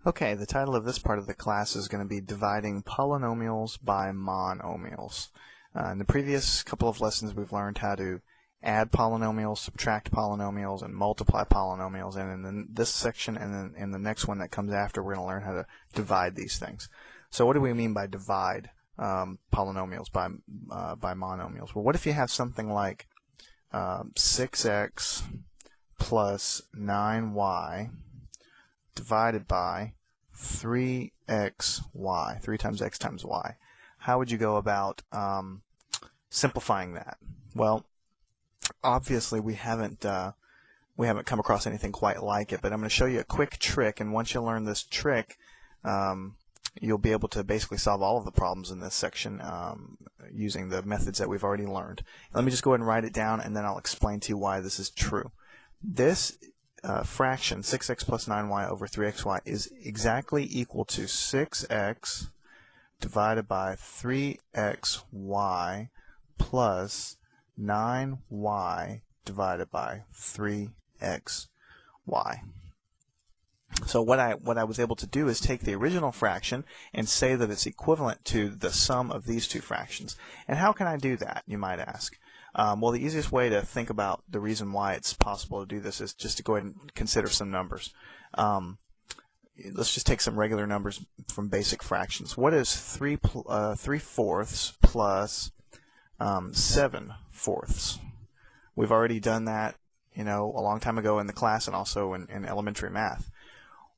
Okay, the title of this part of the class is going to be dividing polynomials by monomials. In the previous couple of lessons we've learned how to add polynomials, subtract polynomials, and multiply polynomials, and in this section and then in the next one that comes after we're going to learn how to divide these things. So what do we mean by divide polynomials by monomials? Well, what if you have something like 6x plus 9y divided by 3xy, 3 times x times y. How would you go about simplifying that? Well, obviously we haven't come across anything quite like it, but I'm going to show you a quick trick, and once you learn this trick, you'll be able to basically solve all of the problems in this section using the methods that we've already learned. Let me just go ahead and write it down, and then I'll explain to you why this is true. This fraction, 6x plus 9y over 3xy, is exactly equal to 6x divided by 3xy plus 9y divided by 3xy. So what I was able to do is take the original fraction and say that it's equivalent to the sum of these two fractions. And how can I do that, you might ask? Well, the easiest way to think about the reason why it's possible to do this is just to go ahead and consider some numbers. Let's just take some regular numbers from basic fractions. What is 3 fourths plus 7 fourths? We've already done that, a long time ago in the class and also in elementary math.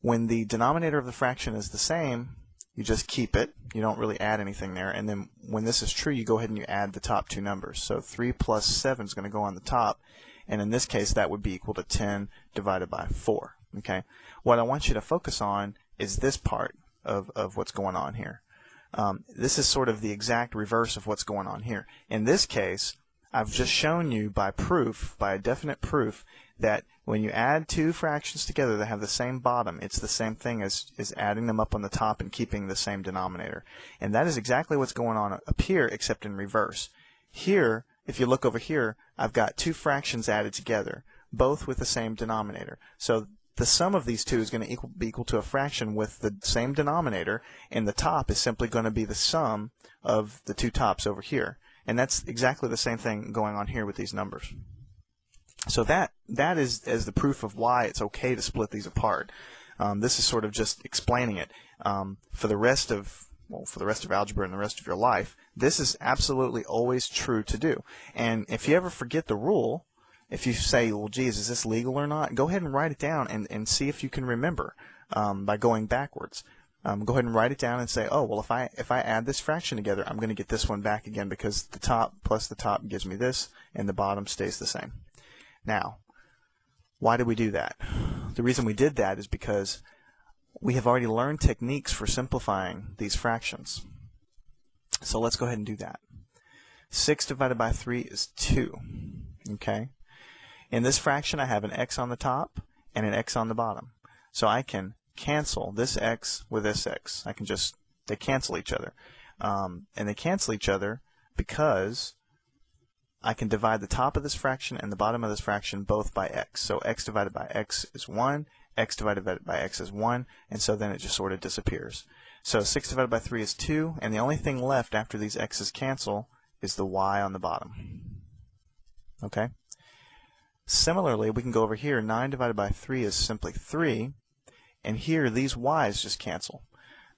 When the denominator of the fraction is the same, you just keep it. You don't really add anything there. And then when this is true, you go ahead and you add the top two numbers. So 3 plus 7 is going to go on the top. And in this case, that would be equal to 10 divided by 4. Okay. What I want you to focus on is this part of what's going on here. This is sort of the exact reverse of what's going on here. In this case, I've just shown you by proof, by a definite proof, that when you add two fractions together that have the same bottom, it's the same thing as adding them up on the top and keeping the same denominator. And that is exactly what's going on up here, except in reverse. Here, if you look over here, I've got two fractions added together, both with the same denominator. So the sum of these two is going to be equal to a fraction with the same denominator, and the top is simply going to be the sum of the two tops over here. And that's exactly the same thing going on here with these numbers. So that is as the proof of why it's okay to split these apart. This is sort of just explaining it. For the rest of algebra and the rest of your life, this is absolutely always true to do. And if you ever forget the rule, if you say, well, geez, is this legal or not? Go ahead and write it down and see if you can remember by going backwards. Go ahead and write it down and say, oh, well, if I add this fraction together, I'm going to get this one back again because the top plus the top gives me this, and the bottom stays the same. Now, why did we do that? The reason we did that is because we have already learned techniques for simplifying these fractions. So let's go ahead and do that. 6 divided by 3 is 2. Okay? In this fraction, I have an x on the top and an x on the bottom. So I can cancel this x with this x. They cancel each other. And they cancel each other because I can divide the top of this fraction and the bottom of this fraction both by x. So x divided by x is 1, x divided by x is 1, and so then it just sort of disappears. So 6 divided by 3 is 2, and the only thing left after these x's cancel is the y on the bottom. Okay? Similarly, we can go over here. 9 divided by 3 is simply 3, and here these y's just cancel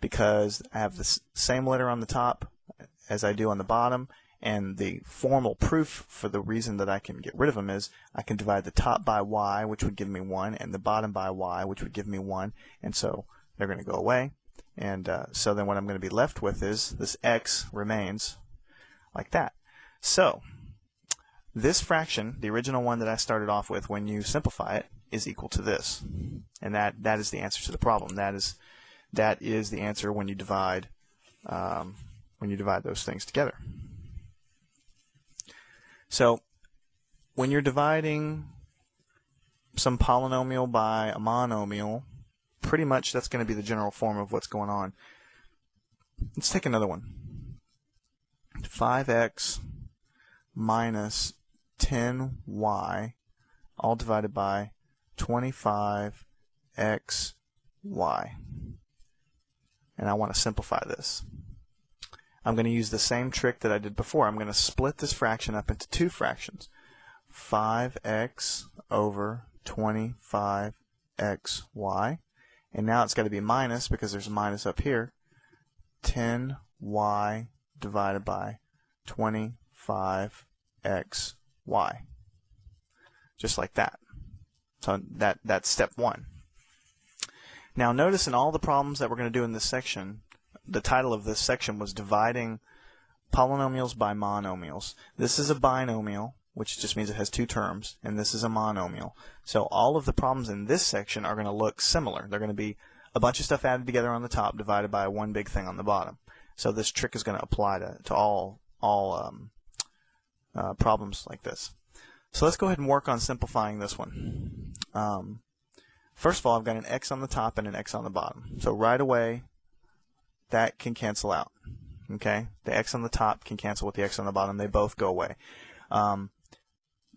because I have the same letter on the top as I do on the bottom. And the formal proof for the reason that I can get rid of them is I can divide the top by y, which would give me 1, and the bottom by y, which would give me 1. And so they're going to go away. And so then what I'm going to be left with is this x remains like that. So this fraction, the original one that I started off with, when you simplify it, is equal to this. And that is the answer to the problem. That is the answer when you divide those things together. So when you're dividing some polynomial by a monomial, pretty much that's going to be the general form of what's going on. Let's take another one. 5x minus 10y all divided by 25xy. and I want to simplify this. I'm going to use the same trick that I did before. I'm going to split this fraction up into two fractions. 5x over 25xy. And now it's got to be minus because there's a minus up here. 10y divided by 25xy. Just like that. So that's step one. Now notice in all the problems that we're going to do in this section, the title of this section was dividing polynomials by monomials. This is a binomial, which just means it has two terms, and this is a monomial. So all of the problems in this section are going to look similar. They're going to be a bunch of stuff added together on the top divided by one big thing on the bottom. So this trick is going to apply to all problems like this. So let's go ahead and work on simplifying this one. First of all, I've got an x on the top and an x on the bottom. So right away, that can cancel out. Okay, the x on the top can cancel with the x on the bottom. They both go away.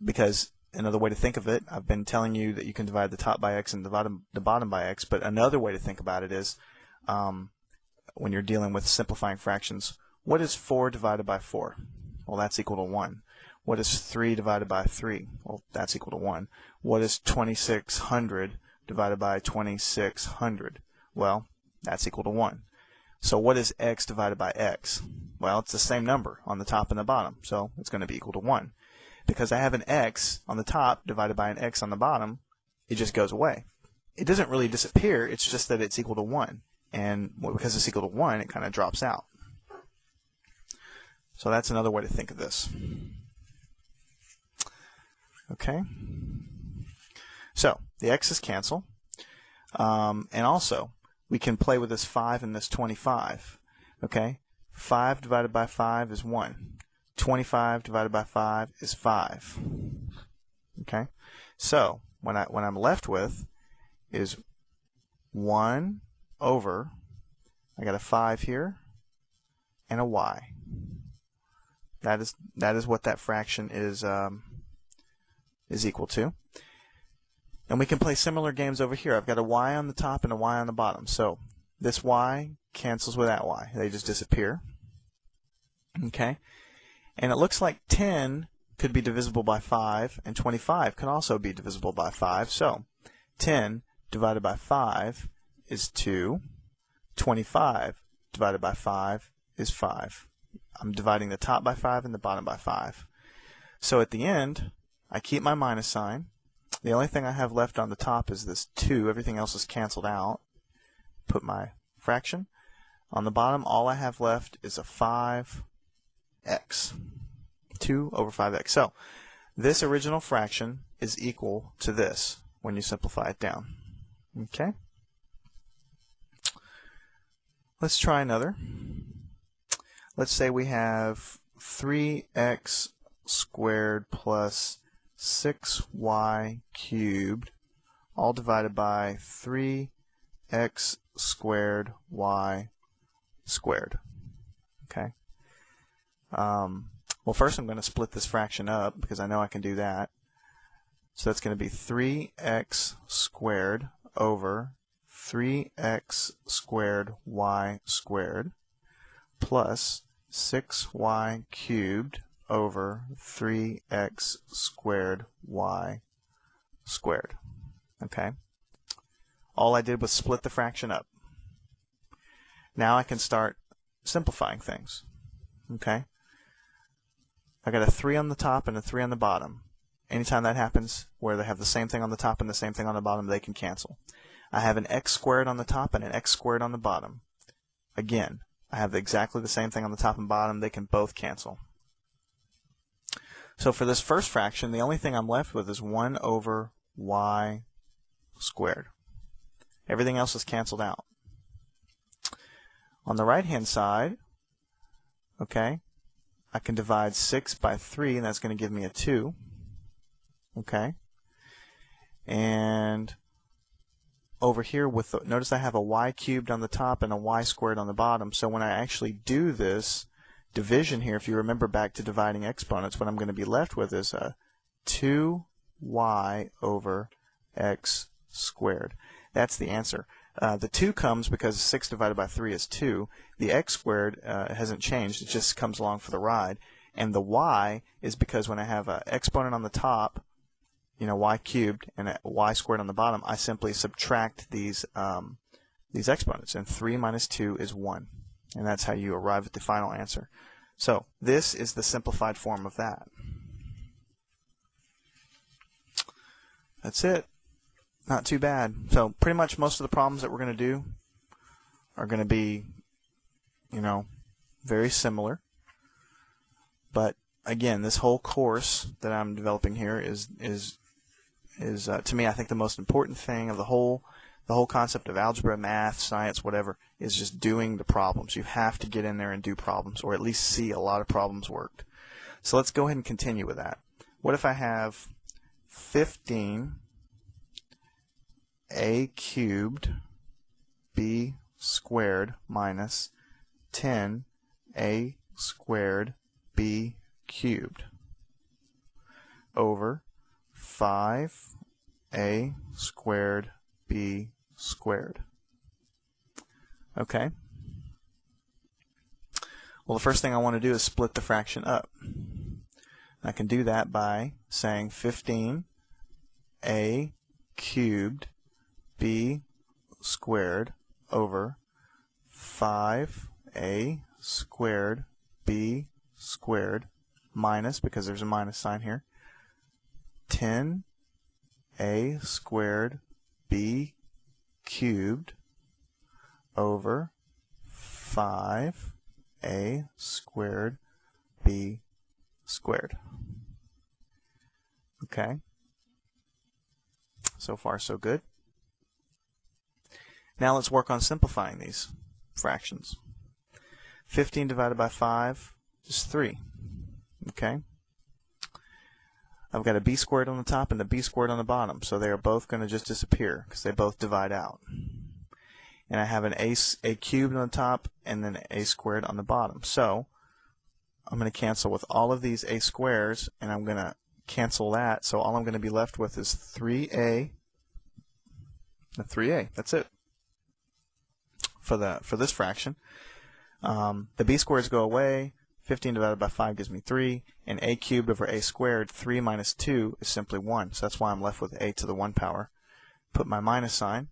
Because another way to think of it, I've been telling you that you can divide the top by x and the bottom by x, but another way to think about it is when you're dealing with simplifying fractions, what is 4 divided by 4? Well, that's equal to 1. What is 3 divided by 3? Well, that's equal to 1. What is 2600 divided by 2600? Well, that's equal to 1. So what is x divided by x? Well, it's the same number on the top and the bottom, so it's going to be equal to 1. Because I have an x on the top divided by an x on the bottom, it just goes away. It doesn't really disappear, it's just that it's equal to 1. And because it's equal to 1, it kind of drops out. So that's another way to think of this. Okay? So, the x's cancel. And also, we can play with this 5 and this 25. Okay? 5 divided by 5 is 1. 25 divided by 5 is 5. Okay? So, what I'm left with is 1 over, I got a 5 here, and a y. That is what that fraction is equal to. And we can play similar games over here. I've got a y on the top and a y on the bottom. So this y cancels with that y. They just disappear. Okay? And it looks like 10 could be divisible by 5, and 25 can also be divisible by 5. So 10 divided by 5 is 2. 25 divided by 5 is 5. I'm dividing the top by 5 and the bottom by 5. So at the end, I keep my minus sign. The only thing I have left on the top is this 2. Everything else is canceled out. Put my fraction. On the bottom, all I have left is a 5x. 2 over 5x. So this original fraction is equal to this when you simplify it down. Okay? Let's try another. Let's say we have 3x squared plus 6y cubed, all divided by 3x squared y squared. Okay. Well, first I'm going to split this fraction up because I know I can do that. So that's going to be 3x squared over 3x squared y squared plus 6y cubed over 3x squared y squared. Okay? All I did was split the fraction up. Now I can start simplifying things. Okay? I got a 3 on the top and a 3 on the bottom. Anytime that happens where they have the same thing on the top and the same thing on the bottom, they can cancel. I have an x squared on the top and an x squared on the bottom. Again, I have exactly the same thing on the top and bottom. They can both cancel. So for this first fraction, the only thing I'm left with is 1 over y squared. Everything else is canceled out. On the right-hand side, okay, I can divide 6 by 3, and that's going to give me a 2. Okay. And over here, notice I have a y cubed on the top and a y squared on the bottom. So when I actually do this division here, if you remember back to dividing exponents, what I'm going to be left with is a 2y over x squared. That's the answer. The 2 comes because 6 divided by 3 is 2. The x squared hasn't changed. It just comes along for the ride. And the y is because when I have an exponent on the top, y cubed, and a y squared on the bottom, I simply subtract these exponents. And 3 minus 2 is 1. And that's how you arrive at the final answer. So this is the simplified form of that. That's it. Not too bad. So pretty much most of the problems that we're going to do are going to be, very similar. But again, this whole course that I'm developing here is to me, I think the most important thing of the whole concept of algebra, math, science, whatever, is just doing the problems. You have to get in there and do problems, or at least see a lot of problems worked. So let's go ahead and continue with that. What if I have 15 a cubed b squared minus 10 a squared b cubed over 5a squared b squared? Okay. Well, the first thing I want to do is split the fraction up. I can do that by saying 15a cubed b squared over 5a squared b squared minus, because there's a minus sign here, 10a squared b cubed over 5a squared b squared. Okay. So far, so good. Now let's work on simplifying these fractions. 15 divided by 5 is 3. Okay. I've got a b squared on the top and a b squared on the bottom, so they are both going to just disappear because they both divide out. And I have an a cubed on the top and then a squared on the bottom. So I'm going to cancel with all of these a squares, and I'm going to cancel that. So all I'm going to be left with is 3a and 3a. That's it for this fraction. The b squares go away. 15 divided by 5 gives me 3, and a cubed over a squared, 3 minus 2 is simply 1. So that's why I'm left with a to the 1 power. Put my minus sign.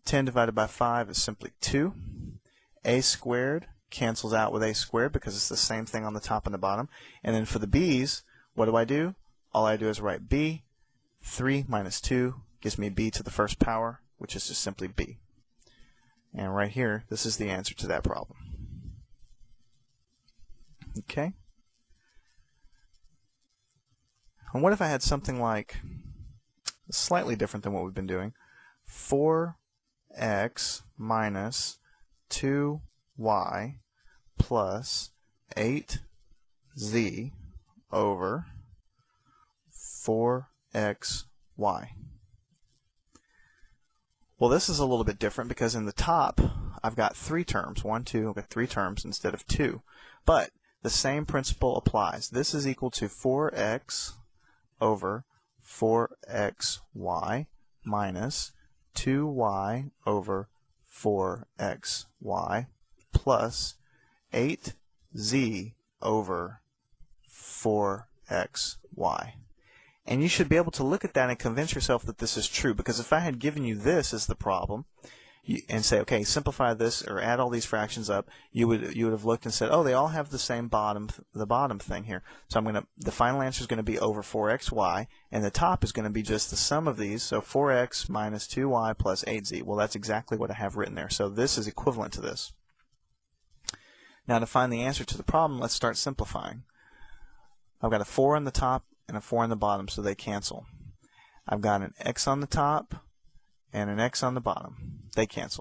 10 divided by 5 is simply 2. A squared cancels out with a squared because it's the same thing on the top and the bottom. And then for the b's, what do? All I do is write b. 3 minus 2 gives me b to the first power, which is just simply b. And right here, this is the answer to that problem. Okay. And what if I had something like, slightly different than what we've been doing, 4x minus 2y plus 8z over 4xy. Well, this is a little bit different because in the top, I've got 3 terms. 1, 2, I've got 3 terms instead of 2. But the same principle applies. This is equal to 4x over 4xy minus 2y over 4xy plus 8z over 4xy. And you should be able to look at that and convince yourself that this is true, because if I had given you this as the problem and say, okay, simplify this or add all these fractions up, you would have looked and said, oh, they all have the same bottom thing here. So the final answer is going to be over 4xy, and the top is going to be just the sum of these, so 4x minus 2y plus 8z. Well, that's exactly what I have written there. So this is equivalent to this. Now to find the answer to the problem, let's start simplifying. I've got a 4 on the top and a 4 on the bottom, so they cancel. I've got an x on the top and an x on the bottom. They cancel.